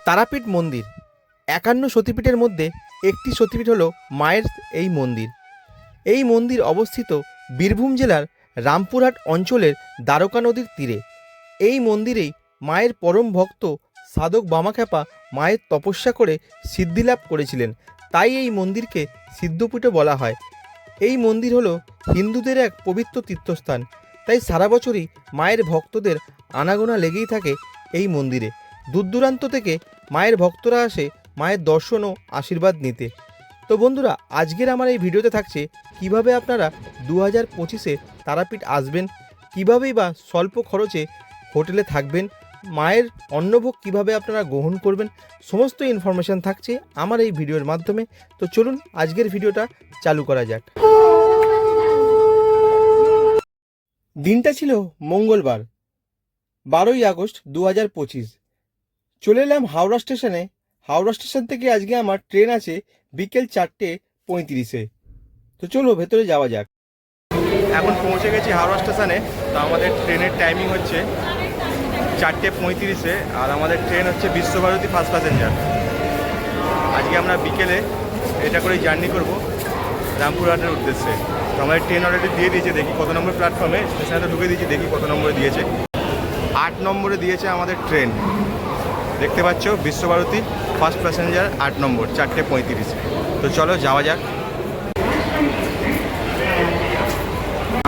তারাপীঠ মন্দির ৫১ সতীপীঠের মধ্যে একটি সতীপীঠ হলো মায়ের এই মন্দির। এই মন্দির অবস্থিত বীরভূম জেলার রামপুরহাট অঞ্চলের দ্বারকা নদীর তীরে। এই মন্দিরেই মায়ের পরম ভক্ত সাধক বামাখ্যাপা মায়ের তপস্যা করে সিদ্ধিলাভ করেছিলেন, তাই এই মন্দিরকে সিদ্ধপীঠও বলা হয়। এই মন্দির হলো হিন্দুদের এক পবিত্র তীর্থস্থান, তাই সারা বছরই মায়ের ভক্তদের আনাগোনা লেগেই থাকে এই মন্দিরে। দূর দূরান্ত থেকে মায়ের ভক্তরা আসে মায়ের দর্শন ও আশীর্বাদ নিতে। তো বন্ধুরা, আজকের আমার এই ভিডিওতে থাকছে কিভাবে আপনারা 2025-এ তারাপীঠ আসবেন, কীভাবেই বা স্বল্প খরচে হোটেলে থাকবেন, মায়ের অন্নভোগ কিভাবে আপনারা গ্রহণ করবেন, সমস্ত ইনফরমেশান থাকছে আমার এই ভিডিওর মাধ্যমে। তো চলুন আজকের ভিডিওটা চালু করা যাক। দিনটা ছিল মঙ্গলবার, 12ই আগস্ট 2025। চলে এলাম হাওড়া স্টেশনে। হাওড়া স্টেশন থেকে আজকে আমার ট্রেন আছে বিকেল 4:35-এ। তো চলো ভেতরে যাওয়া যাক। এখন পৌঁছে গেছি হাওড়া স্টেশনে। তো আমাদের ট্রেনের টাইমিং হচ্ছে 4:35-এ, আর আমাদের ট্রেন হচ্ছে বিশ্বভারতী ফার্স্ট প্যাসেঞ্জার। আজকে আমরা বিকেলে এটা করেই জার্নি করব রামপুরহাটের উদ্দেশ্যে। তো আমাদের ট্রেন অলরেডি দিয়ে দিয়েছে, দেখি কত নম্বর প্ল্যাটফর্মে। স্টেশনে তো ঢুকে দিয়েছি, দেখি কত নম্বরে দিয়েছে। 8 নম্বরে দিয়েছে আমাদের ট্রেন, দেখতে পাচ্ছ বিশ্বভারতী ফার্স্ট প্যাসেঞ্জার 8 নম্বর, 4:35। তো চলো যাওয়া যাক।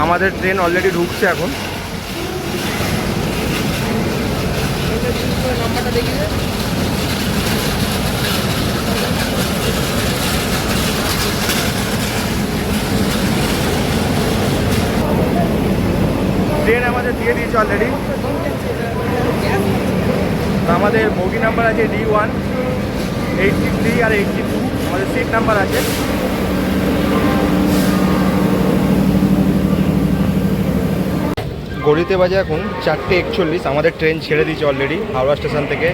আমাদের ট্রেন অলরেডি ঢুকছে এখন। ট্রেন আমাদের দিয়ে দিয়েছে অলরেডি। আমাদের বগি নাম্বার আছে D1, 83 আর 82 আমাদের সিট নাম্বার আছে। ঘড়িতে বাজে এখন 4:41। আমাদের ট্রেন ছেড়ে দিয়েছে অলরেডি হাওড়া স্টেশন থেকে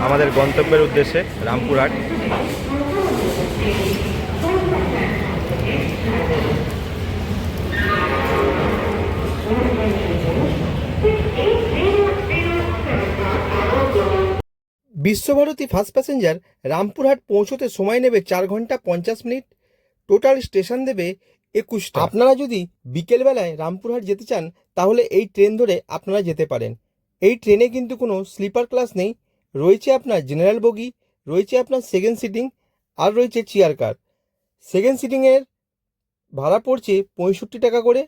আমাদের গন্তব্যের উদ্দেশ্যে রামপুরহাট। বিশ্বভারতী ফার্স্ট প্যাসেঞ্জার রামপুরহাট পৌঁছতে সময় নেবে 4 ঘন্টা 50 মিনিট। টোটাল স্টেশন দেবে 21টা। আপনারা যদি বিকেলবেলায় রামপুরহাট যেতে চান তাহলে এই ট্রেন ধরে আপনারা যেতে পারেন। এই ট্রেনে কিন্তু কোনো স্লিপার ক্লাস নেই, রয়েছে আপনার জেনারেল বগি, রয়েছে আপনার সেকেন্ড সিটিং, আর রয়েছে চেয়ার কার। সেকেন্ড সিটিংয়ের ভাড়া পড়ছে 65 টাকা করে,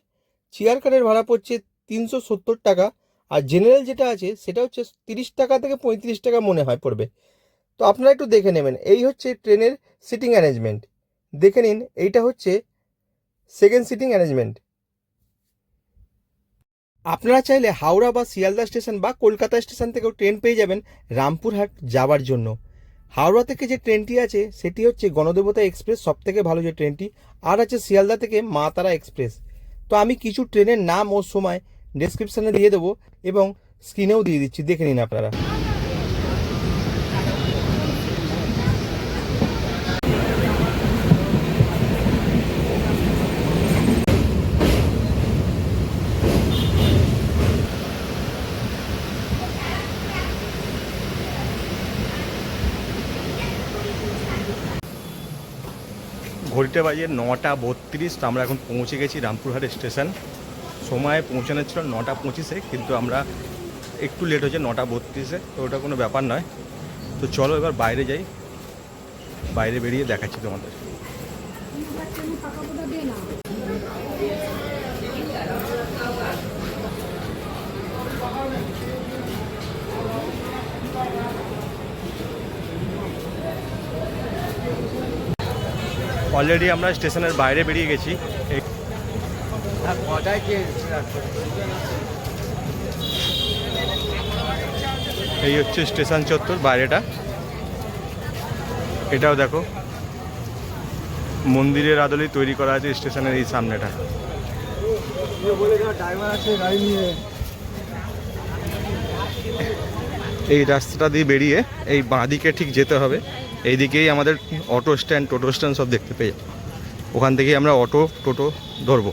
চেয়ার কারের ভাড়া পড়ছে 370 টাকা, আর জেনারেল যেটা আছে সেটা হচ্ছে 30 টাকা থেকে 35 টাকা মনে হয় পড়বে। তো আপনারা একটু দেখে নেবেন। এই হচ্ছে ট্রেনের সিটিং অ্যারেঞ্জমেন্ট, দেখে নিন। এইটা হচ্ছে সেকেন্ড সিটিং অ্যারেঞ্জমেন্ট। আপনারা চাইলে হাওড়া বা শিয়ালদা স্টেশন বা কলকাতা স্টেশন থেকেও ট্রেন পেয়ে যাবেন রামপুরহাট যাওয়ার জন্য। হাওড়া থেকে যে ট্রেনটি আছে সেটি হচ্ছে গণদেবতা এক্সপ্রেস, সবথেকে ভালো যে ট্রেনটি। আর আছে শিয়ালদা থেকে মা তারা এক্সপ্রেস। তো আমি কিছু ট্রেনের নাম ও সময় ডেসক্রিপশানে দিয়ে দেবো এবং স্ক্রিনেও দিয়ে দিচ্ছি, দেখে নিন আপনারা। ঘড়িটা বাজে 9:32। তো আমরা এখন পৌঁছে গেছি রামপুরহাট স্টেশন। সময় পৌঁছানোর ছিল 9:25-এ, কিন্তু আমরা একটু লেট হয়েছে 9:32-এ। তো ওটা কোনো ব্যাপার নয়। তো চলো এবার বাইরে যাই, বাইরে বেরিয়ে দেখাচ্ছি তোমাদের। অলরেডি আমরা স্টেশনের বাইরে বেরিয়ে গেছি। এই হচ্ছে স্টেশন চত্বর বাইরেটা। এটাও দেখো মন্দিরের আদলেই তৈরি করা আছে স্টেশনের এই সামনেটা। এই রাস্তাটা দিয়ে বেরিয়ে এই বাঁদিকে ঠিক যেতে হবে। এইদিকেই আমাদের অটো স্ট্যান্ড, টোটো স্ট্যান্ড সব দেখতে পেয়ে যাবো। ওখান থেকেই আমরা অটো টোটো ধরবো।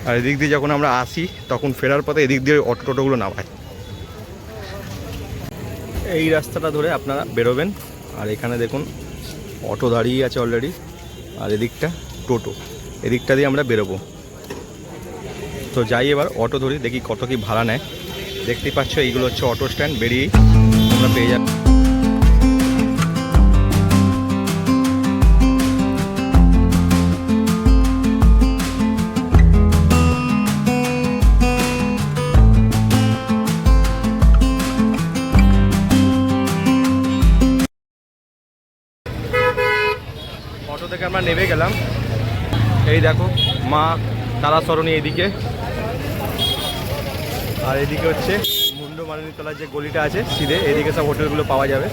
আর এদিক দিয়ে যখন আমরা আসি তখন ফেরার পথে এদিক দিয়ে অটো টোটোগুলো নামায়। এই রাস্তাটা ধরে আপনারা বেরোবেন। আর এখানে দেখুন অটো দাঁড়িয়ে আছে অলরেডি, আর এদিকটা টোটো, এদিকটা দিয়ে আমরা বেরোবো। তো যাই এবার অটো ধরি, দেখি কত কি ভাড়া নেয়। দেখতেই পাচ্ছ এইগুলো হচ্ছে অটো স্ট্যান্ড, বেরিয়েই আমরা পেয়ে যাব। অটো থেকে আমরা নেমে গেলাম। এই দেখো মা তারা সরণি এদিকে, আর এদিকে হচ্ছে মুন্ডু মালিনীতলার যে গলিটা আছে সিধে, এদিকে সব হোটেলগুলো পাওয়া যাবে।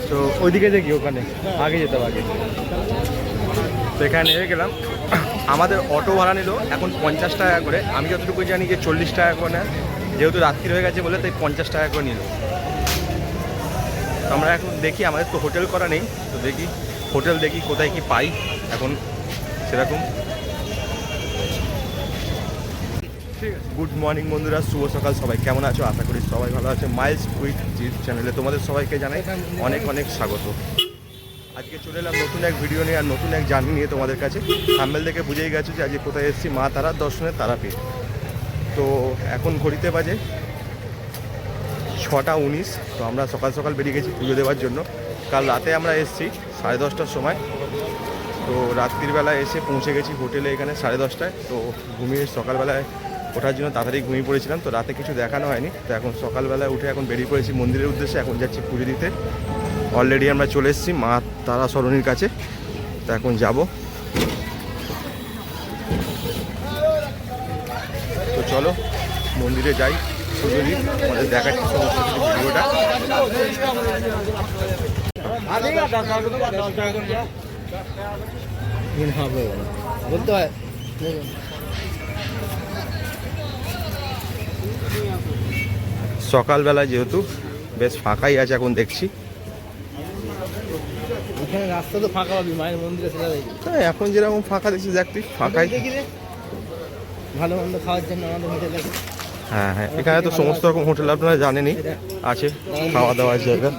তো ওইদিকে দেখি, ওখানে আগে যেতে হবে আগে। তো এখানে নেমে গেলাম। আমাদের অটো ভাড়া নিল এখন 50 টাকা করে। আমি যতটুকু জানি যে 40 টাকা করে নেয়, যেহেতু রাত্রি হয়ে গেছে বলে তাই 50 টাকা করে নিল। তো আমরা এখন দেখি, আমাদের তো হোটেল করা নেই, তো দেখি হোটেল দেখি কোথায় কি পাই এখন সেরকম। গুড মর্নিং বন্ধুরা, শুভ সকাল। সবাই কেমন আছো? আশা করি সবাই ভালো আছে। মাইলস উইথ জিৎ চ্যানেলে তোমাদের সবাইকে জানাই অনেক অনেক স্বাগত। আজকে চলে এলাম নতুন এক ভিডিও নিয়ে আর নতুন এক জার্নি নিয়ে তোমাদের কাছে। থাম্বনেল দেখে বুঝেই গেছো যে আজকে কোথায় এসেছি, মা তারার দর্শনের তারাপীঠ। তো এখন ঘড়িতে বাজে 6টা 19। তো আমরা সকাল সকাল বেরিয়ে গেছি পুজো দেওয়ার জন্য। কাল রাতে আমরা এসেছি 10:30টার সময়। তো রাত্রিবেলা এসে পৌঁছে গেছি হোটেলে এখানে 10:30টায়। তো ঘুমিয়ে সকালবেলায় ওঠার জন্য তাড়াতাড়ি ঘুমিয়ে পড়েছিলাম, তো রাতে কিছু দেখানো হয়নি। তো এখন সকালবেলায় উঠে এখন বেরিয়ে পড়েছি মন্দিরের উদ্দেশ্যে। এখন যাচ্ছি পুজো দিতে। অলরেডি আমরা চলে এসেছি মা তারা সরণির কাছে। তো এখন যাব। তো চলো মন্দিরে যাই, পুজো দিই, আমাদের দেখাচ্ছি সমস্ত কিছু ভিডিওটা। বলতে হয় সকালবেলা যেহেতু বেশ ফাঁকাই আছে এখন দেখছি। এখানে রাস্তা তো ফাঁকা পাবি, মায়ের মন্দিরে চলে যাই। হ্যাঁ এখন যেরকম ফাঁকা দেখছি, দেখ তুই ফাঁকাই। ভালো মন্দ খাওয়ার জন্য আমাদের হোটেল আছে। হ্যাঁ হ্যাঁ, এখানে তো সমস্ত রকম হোটেল আপনারা জানেনই আছে, খাওয়া দাওয়ার জায়গা।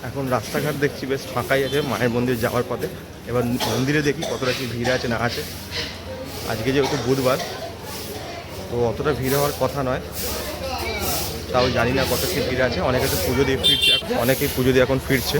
এখন রাস্তাঘাট দেখছি বেশ ফাঁকাই আছে মায়ের মন্দির যাওয়ার পথে। এবার মন্দিরে দেখি কতটা কি ভিড় আছে না আছে। আজকে যেহেতু বুধবার, তো অতটা ভিড় হওয়ার কথা নয়, তাও জানি না কত কি ভিড় আছে। অনেকে তো পুজো দিয়ে ফিরছে, অনেকেই পুজো দিয়ে এখন ফিরছে।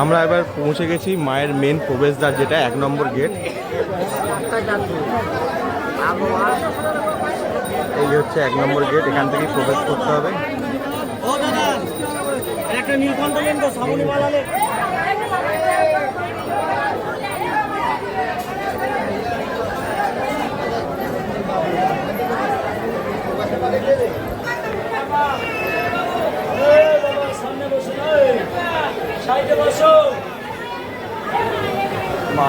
আমরা এবার পৌঁছে গেছি মায়ের মেন প্রবেশদ্বার, যেটা 1 নম্বর গেট। এই হচ্ছে 1 নম্বর গেট, এখান থেকে প্রবেশ করতে হবে। মা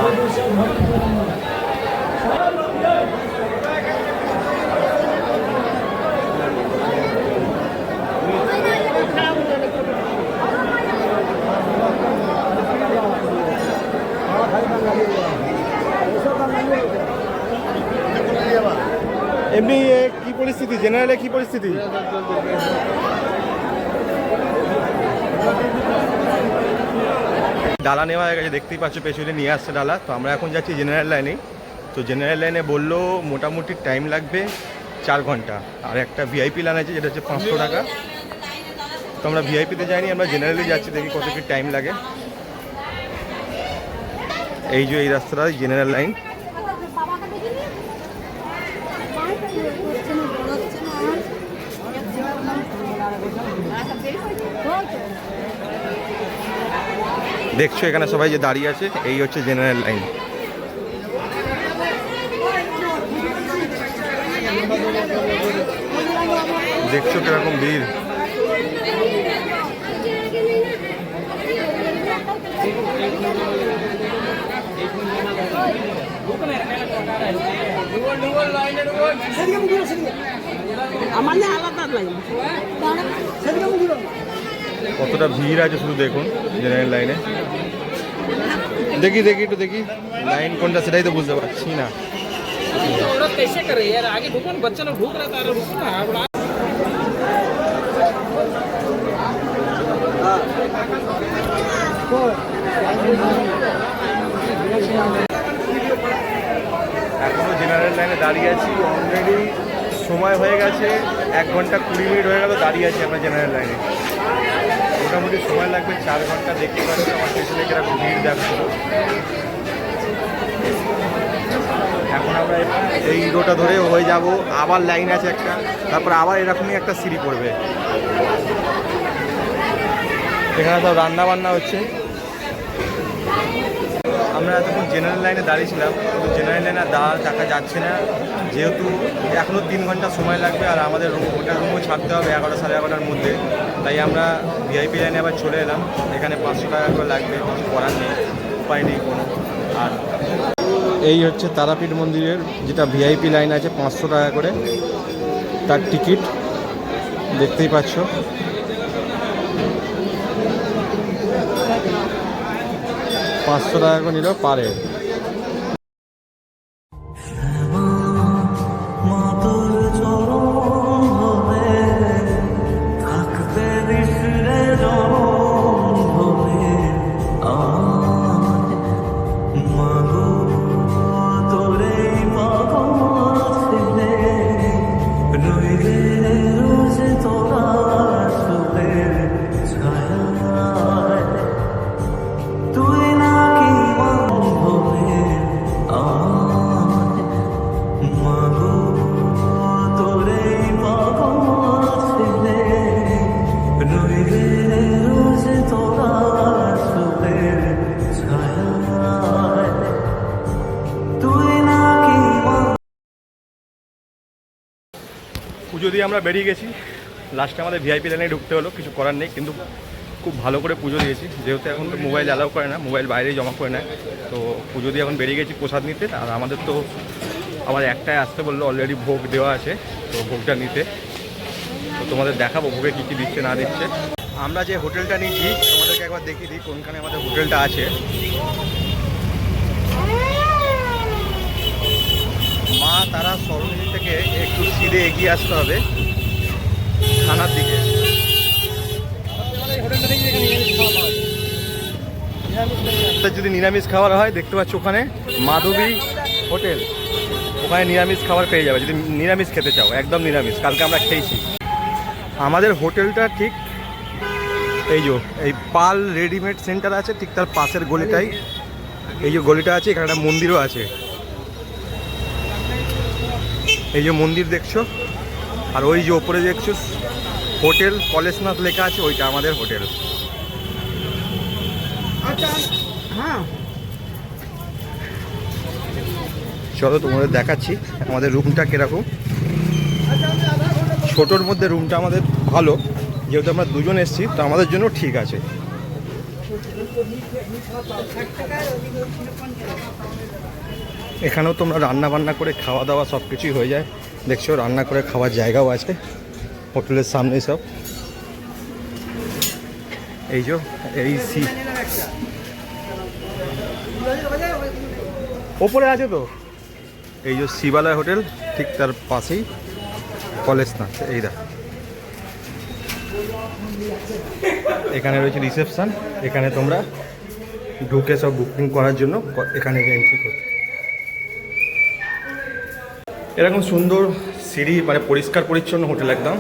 এমনি কি পরিস্থিতি, জেনারেলে কি পরিস্থিতি? ডালা নেওয়া হয়ে গেছে, দেখতেই পাচ্ছ পেছনে নিয়ে আসছে ডালা। তো আমরা এখন যাচ্ছি জেনারেল লাইনে। তো জেনারেল লাইনে বললো মোটামুটি টাইম লাগবে 4 ঘন্টা। আর একটা ভিআইপি লাইন আছে যেটা হচ্ছে 500 টাকা। তো আমরা ভিআইপিতে যাইনি, আমরা জেনারেলে যাচ্ছি, দেখি কত কি টাইম লাগে। এই যে এই রাস্তাটা জেনারেল লাইন। দেখছো এখানে সবাই যে দাঁড়িয়ে আছে, এই হচ্ছে জেনারেল লাইন। দেখছো কিরকম ভিড়। কতটা ভিড় আছে শুধু দেখুন জেনারেল লাইনে। দেখি দেখি একটু দেখি লাইন কোনটা, সেটাই তো বুঝতে পারছি না। कैसे करे यार, आगे ढूंढो ना, बच्चा लोग ढूंढ रहा था, रुको ना। এখনো জেনারেল লাইনে দাঁড়িয়ে আছি, অলরেডি সময় হয়ে গেছে 1 ঘন্টা 20 মিনিট হয়ে গেল দাঁড়িয়ে আছি আমরা জেনারেল লাইনে। মোটামুটি সময় লাগবে 4 ঘন্টা। দেখতে পাচ্ছি আমার স্টেশনে কিরকম ভিড় দেখো। এখন আমরা এই রোডটা ধরে হয়ে যাব, আবার লাইন আছে একটা, তারপর আবার এরকমই একটা সিঁড়ি পড়বে। এখানে সব রান্না বান্না হচ্ছে। আমরা এতক্ষণ জেনারেল লাইনে দাঁড়িয়েছিলাম, কিন্তু জেনারেল লাইনে দেখা যাচ্ছে না, যেহেতু এখনও 3 ঘন্টা সময় লাগবে আর আমাদের হোটেল রুমও ছাড়তে হবে 11 সাড়ে 11টার মধ্যে। তাই আমরা ভিআইপি লাইনে আবার চলে এলাম। এখানে 500 টাকা করে লাগবে, কিছু করার নেই, উপায় নেই কোনো। আর এই হচ্ছে তারাপীঠ মন্দিরের যেটা ভিআইপি লাইন আছে, 500 টাকা করে তার টিকিট, দেখতেই পাচ্ছ। পাঁচশো টাকা করে নিল পারে। পুজো দিয়ে আমরা বেরিয়ে গেছি, লাস্টে আমাদের ভিআইপি লাইনে ঢুকতে হলো, কিছু করার নেই। কিন্তু খুব ভালো করে পুজো দিয়েছি, যেহেতু এখন তো মোবাইল অ্যালাউ করে না, মোবাইল বাইরেই জমা করে নেয়। তো পুজো দিয়ে এখন বেরিয়ে গেছি প্রসাদ নিতে। আর আমাদের তো আবার একটাই আসতে বললো, অলরেডি ভোগ দেওয়া আছে, তো ভোগটা নিতে। তো তোমাদের দেখাবো ভোগে কী কী দিচ্ছে না দিচ্ছে। আমরা যে হোটেলটা নিয়েছি তোমাদেরকে একবার দেখিয়ে দিই কোনখানে আমাদের হোটেলটা আছে। মা তারা সরণি থেকে একটু সিধে এগিয়ে আসতে হবে থানার দিকে। যদি নিরামিষ খাবার হয় দেখতে পাচ্ছ ওখানে মাধবী হোটেল, ওখানে নিরামিষ খাবার পেয়ে যাবে যদি নিরামিষ খেতে চাও, একদম নিরামিষ। কালকে আমরা খেয়েছি। আমাদের হোটেলটা ঠিক এই যে এই পাল রেডিমেড সেন্টার আছে, ঠিক তার পাশের গলিটাই এই যে গলিটা আছে, এখানে একটা মন্দিরও আছে। এই যে মন্দির দেখছো, আর ওই যে ওপরে দেখছো হোটেল কলেজনাথ লেখা আছে, ওইটা আমাদের হোটেল। হ্যাঁ, চলো তোমাদের দেখাচ্ছি আমাদের রুমটা কিরকম। ছোটোর মধ্যে রুমটা আমাদের ভালো, যেহেতু আমরা দুজন এসেছি তো আমাদের জন্য ঠিক আছে। এখানেও তোমরা রান্না বান্না করে খাওয়া দাওয়া সব কিছুই হয়ে যায়। দেখছো রান্না করে খাওয়ার জায়গাও আছে হোটেলের সামনেই সব। এই যে এই সি ওপরে আছে তো, এই যে শিবালয় হোটেল ঠিক তার পাশেই কলেজনাথ। এই দেখ এখানে রয়েছে রিসেপশন, এখানে তোমরা ঢুকে সব বুকিং করার জন্য এখানে এন্ট্রি করতে। এরকম সুন্দর সিঁড়ি, মানে পরিষ্কার পরিচ্ছন্ন হোটেল একদম।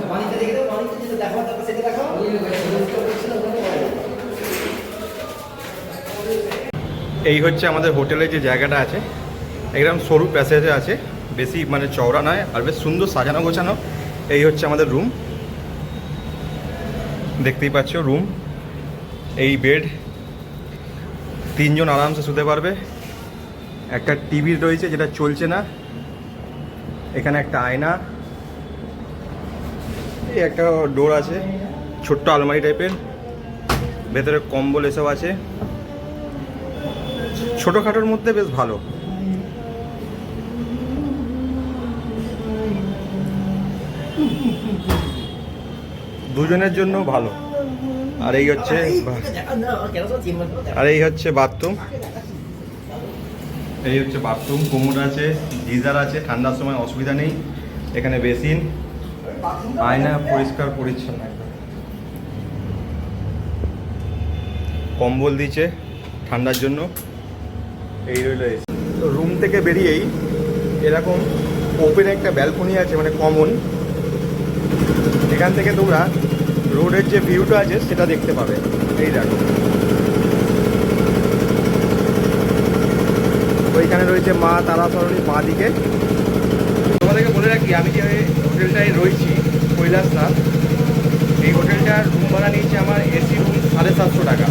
এই হচ্ছে আমাদের হোটেলের যে জায়গাটা আছে, একদম সরু প্যাসেজে আছে, বেশি মানে চওড়া নয়, আর বেশ সুন্দর সাজানো গোছানো। এই হচ্ছে আমাদের রুম, দেখতেই পাচ্ছ রুম। এই বেড, 3 জন আরামসে শুতে পারবে। একটা টিভি রয়েছে যেটা চলছে না, এখানে একটা আয়না, এই একটা ডোর আছে, ছোট্ট আলমারি টাইপের, ভেতরে কম্বল এসব আছে। ছোটোখাটোর মধ্যে বেশ ভালো। দুজনের জন্য ভালো। আর এই হচ্ছে বাথরুম। এই হচ্ছে বাথরুম, কোমোড আছে, গিজার আছে, ঠান্ডার সময় অসুবিধা নেই। এখানে বেসিন, আয়না, পরিষ্কার পরিচ্ছন্ন একদম। কম্বল দিয়েছে ঠান্ডার জন্য। এই রইল এসি। তো রুম থেকে বেরিয়েই এরকম ওপেন একটা ব্যালকনি আছে, মানে কমন। এখান থেকে তোমরা রোডের যে ভিউটা আছে সেটা দেখতে পাবে। এই দেখো, ওইখানে রয়েছে মা তারাতারিণী বাঁ দিকে। তোমাদেরকে বলে রাখি, আমি যে হোটেলটায় রয়েছি কৈলাসনাথ, এই হোটেলটার রুম ভাড়া নিয়েছে আমার এসি রুম 750 টাকা।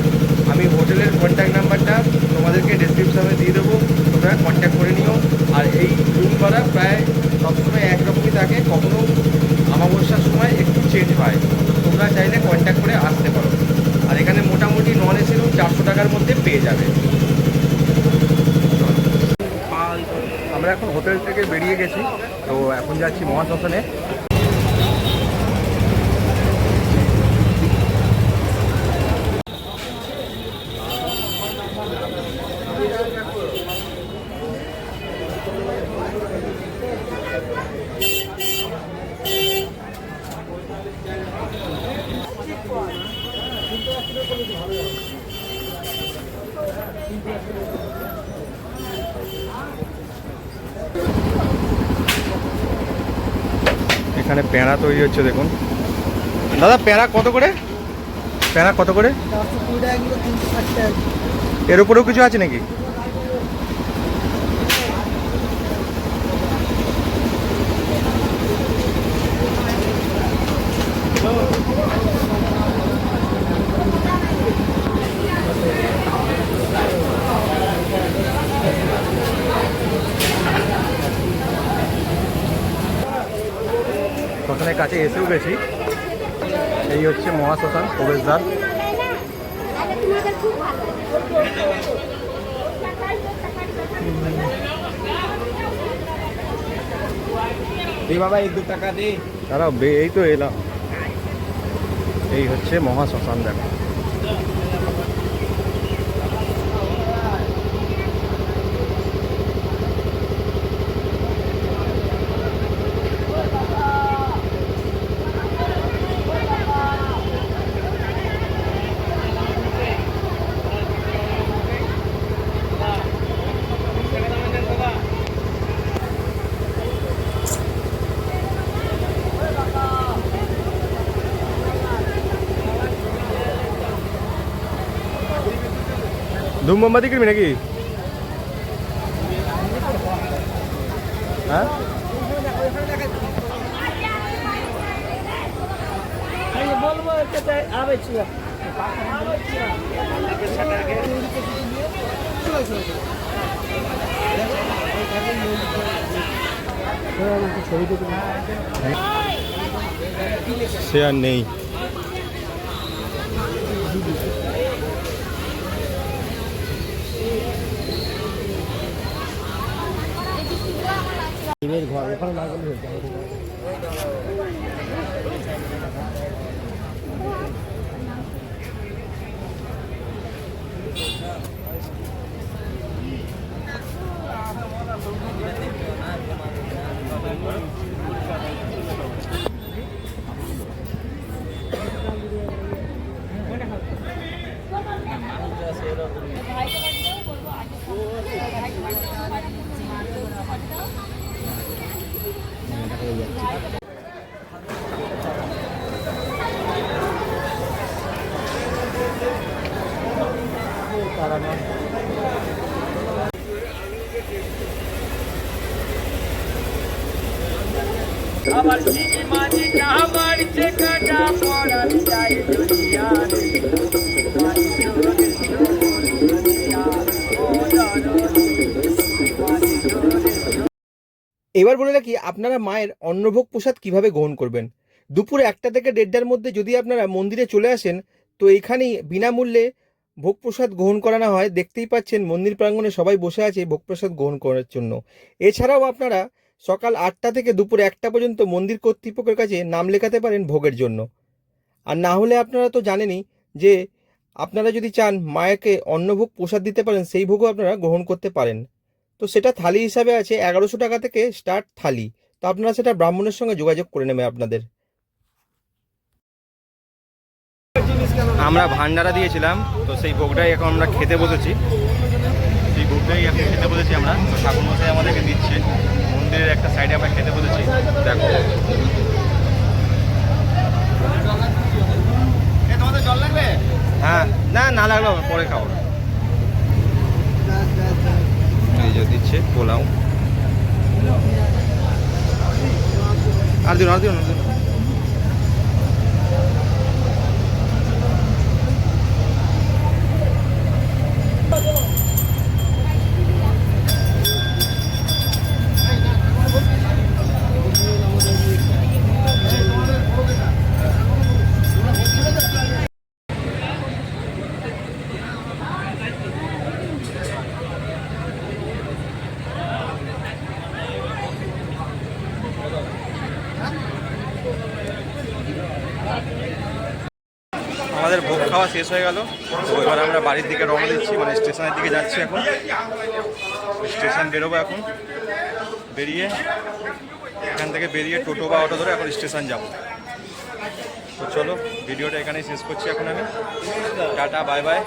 আমি হোটেলের কন্ট্যাক্ট নাম্বারটা তোমাদেরকে ডেসক্রিপশনে দিয়ে দেবো, তোমরা কন্ট্যাক্ট করে নিও। আর এই রুম ভাড়া প্রায় সবসময় একরকমই থাকে, কখনো অমাবস্যার সময় একটু চেঞ্জ হয়। তোমরা চাইলে কন্ট্যাক্ট করে আসতে পারো। আর এখানে মোটামুটি নন এসি রুম 400 টাকার মধ্যে পেয়ে যাবে। আমরা এখন হোটেল থেকে বেরিয়ে গেছি, তো এখন যাচ্ছি মহাশ্মশানে। এখানে প্যাঁড়া তৈরি হচ্ছে, দেখুন। দাদা, প্যাঁড়া কত করে? প্যাঁড়া কত করে? এর উপরেও কিছু আছে নাকি? শ্মশানের কাছে এসেও গেছি। এই হচ্ছে মহাশ্মশান প্রবেশদ্বার। বাবা 1-2 টাকা দে। দাঁড়াও, এই তো এলাম। এই হচ্ছে মহাশ্মশান, দেখো। ধূম মোমবাতি কিনবি নাকি? হ্যাঁ, সে আর নেই। ঘর ওখানে না গেলে আবার চিনি মাঝিটা বাড়ছে কাটা পড়ার চাই দুনিয়া রে মাঝি তোরে দুনিয়া ও জননী মাঝি তোরে। এবার বলে রাখি আপনারা মায়ের অন্নভোগ প্রসাদ কিভাবে গ্রহণ করবেন। দুপুর 1টা থেকে 1:30টার মধ্যে যদি আপনারা মন্দিরে চলে আসেন তো এখানেই বিনামূল্যে ভোগ প্রসাদ গ্রহণ করানো হয়। দেখতেই পাচ্ছেন মন্দির প্রাঙ্গণে সবাই বসে আছে ভোগ প্রসাদ গ্রহণ করার জন্য। এছাড়াও আপনারা সকাল 8টা থেকে দুপুর 1টা পর্যন্ত মন্দির কর্তৃপক্ষের কাছে নাম লেখাতে পারেন ভোগের জন্য। আর না হলে আপনারা তো জানেনই যে আপনারা যদি চান মায়াকে অন্নভোগ প্রসাদ দিতে পারেন সেই ভোগও আপনারা গ্রহণ করতে পারেন। তো সেটা থালি হিসাবে আছে 1100 টাকা থেকে স্টার্ট থালি। তো আপনারা সেটা ব্রাহ্মণের সঙ্গে যোগাযোগ করে নেবে আপনাদের। আমরা ভান্ডারা দিয়েছিলাম তো সেই ভোগটাই এখন আমরা খেতে বসেছি। সেই ভোগটাই এখন খেতে বসেছি আমরা। তো ঠাকুরমশাই আমাদেরকে দিচ্ছে মন্দিরের একটা সাইডে আমরা খেতে বসেছি। দেখো তোমাদের জল লাগবে? হ্যাঁ, না না লাগলো পরে খাবো। এই যে দিচ্ছে পোলাও। আর দিন আর দিন আর দিন। আমাদের ভোগ খাওয়া শেষ হয়ে গেল। তো এবার আমরা বাড়ির দিকে রওনা দিচ্ছি, মানে স্টেশনের দিকে যাচ্ছি। এখন স্টেশন বেরোবো। এখন বেরিয়ে এখান থেকে বেরিয়ে টোটো বা অটো ধরে এখন স্টেশন যাব। তো চলো ভিডিওটা এখানেই শেষ করছি এখন আমি। Tata, bye bye.